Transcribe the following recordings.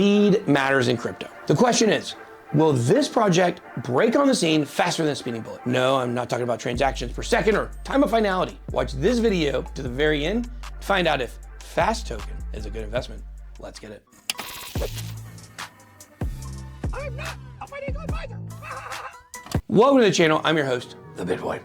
Speed matters in crypto. The question is, will this project break on the scene faster than a speeding bullet? No, I'm not talking about transactions per second or time of finality. Watch this video to the very end to find out if Fast Token is a good investment. Let's get it. I'm not a financial advisor. Welcome to the channel. I'm your host, The BitBoy.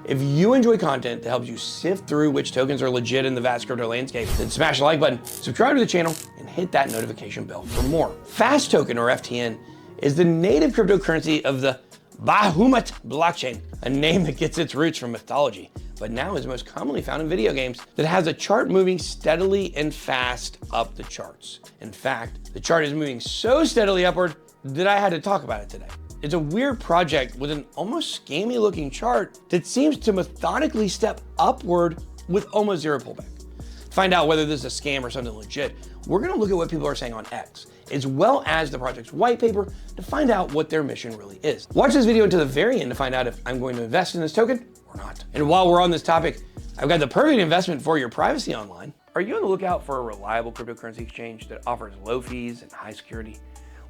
If you enjoy content that helps you sift through which tokens are legit in the vast crypto landscape, then smash the like button, subscribe to the channel, and hit that notification bell for more. Fast Token, or FTN, is the native cryptocurrency of the Bahamut blockchain, a name that gets its roots from mythology, but now is most commonly found in video games, that has a chart moving steadily and fast up the charts. In fact, the chart is moving so steadily upward that I had to talk about it today. It's a weird project with an almost scammy looking chart that seems to methodically step upward with almost zero pullback. To find out whether this is a scam or something legit, we're gonna look at what people are saying on X, as well as the project's white paper to find out what their mission really is. Watch this video until the very end to find out if I'm going to invest in this token or not. And while we're on this topic, I've got the perfect investment for your privacy online. Are you on the lookout for a reliable cryptocurrency exchange that offers low fees and high security?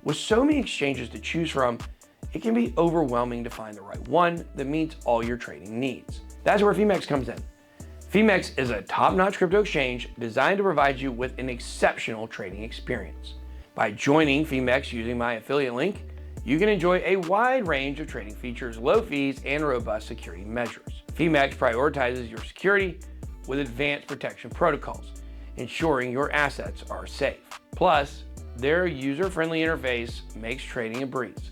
With so many exchanges to choose from, it can be overwhelming to find the right one that meets all your trading needs. That's where Phemex comes in. Phemex is a top-notch crypto exchange designed to provide you with an exceptional trading experience. By joining Phemex using my affiliate link, you can enjoy a wide range of trading features, low fees, and robust security measures. Phemex prioritizes your security with advanced protection protocols, ensuring your assets are safe. Plus, their user-friendly interface makes trading a breeze,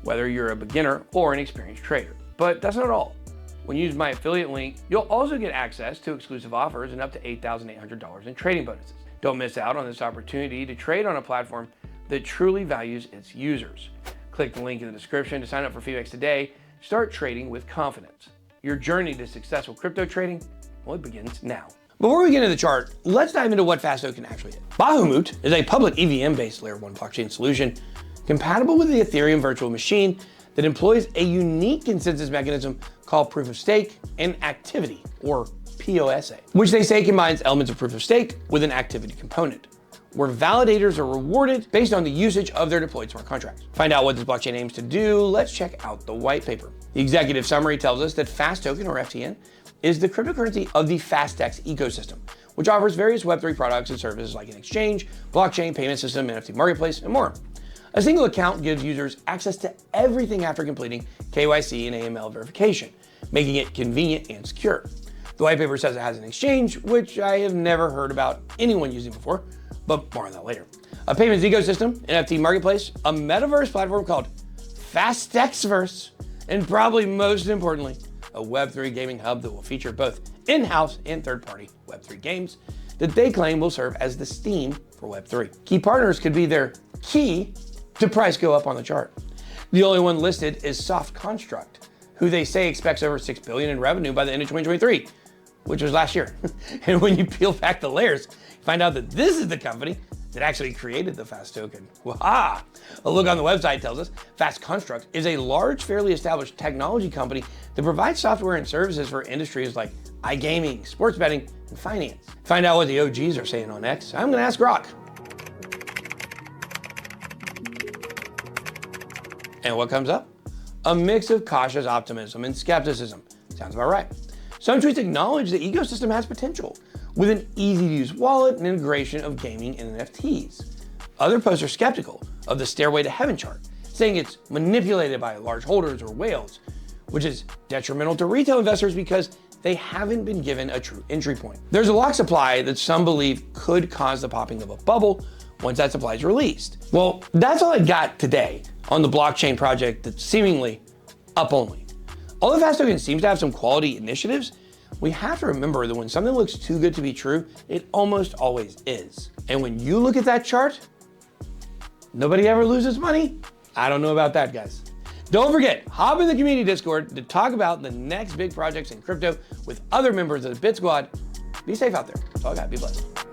whether you're a beginner or an experienced trader. But that's not all. When you use my affiliate link, you'll also get access to exclusive offers and up to $8,800 in trading bonuses. Don't miss out on this opportunity to trade on a platform that truly values its users. Click the link in the description to sign up for Phemex today. Start trading with confidence. Your journey to successful crypto trading, well, it begins now. Before we get into the chart, let's dive into what Fast Token actually is. Bahamut is a public EVM-based Layer 1 blockchain solution compatible with the Ethereum virtual machine that employs a unique consensus mechanism called proof of stake and activity, or POSA, which they say combines elements of proof of stake with an activity component, where validators are rewarded based on the usage of their deployed smart contracts. Find out what this blockchain aims to do, let's check out the white paper. The executive summary tells us that Fast Token, or FTN, is the cryptocurrency of the FastX ecosystem, which offers various Web3 products and services like an exchange, blockchain, payment system, NFT marketplace, and more. A single account gives users access to everything after completing KYC and AML verification, making it convenient and secure. The white paper says it has an exchange, which I have never heard about anyone using before, but more on that later. A payments ecosystem, NFT marketplace, a metaverse platform called FastXverse, and probably most importantly, a Web3 gaming hub that will feature both in-house and third-party Web3 games that they claim will serve as the Steam for Web3. Key partners could be their key to price go up on the chart. The only one listed is Soft Construct, who they say expects over $6 billion in revenue by the end of 2023, which was last year. And when you peel back the layers, you find out that this is the company that actually created the Fast Token. Waha! A look on the website tells us Fast Construct is a large, fairly established technology company that provides software and services for industries like iGaming, sports betting, and finance. Find out what the OGs are saying on X. I'm gonna ask Grok. And what comes up? A mix of cautious optimism and skepticism. Sounds about right. Some tweets acknowledge the ecosystem has potential, with an easy-to-use wallet and integration of gaming and NFTs. Other posts are skeptical of the Stairway to Heaven chart, saying it's manipulated by large holders or whales, which is detrimental to retail investors because they haven't been given a true entry point. There's a lock supply that some believe could cause the popping of a bubble once that supply is released. Well, that's all I got today on the blockchain project that's seemingly up only. Although Fast Token seems to have some quality initiatives, we have to remember that when something looks too good to be true, it almost always is. And when you look at that chart, nobody ever loses money. I don't know about that, guys. Don't forget, hop in the community Discord to talk about the next big projects in crypto with other members of the Bit Squad. Be safe out there. That's all I got. Be blessed.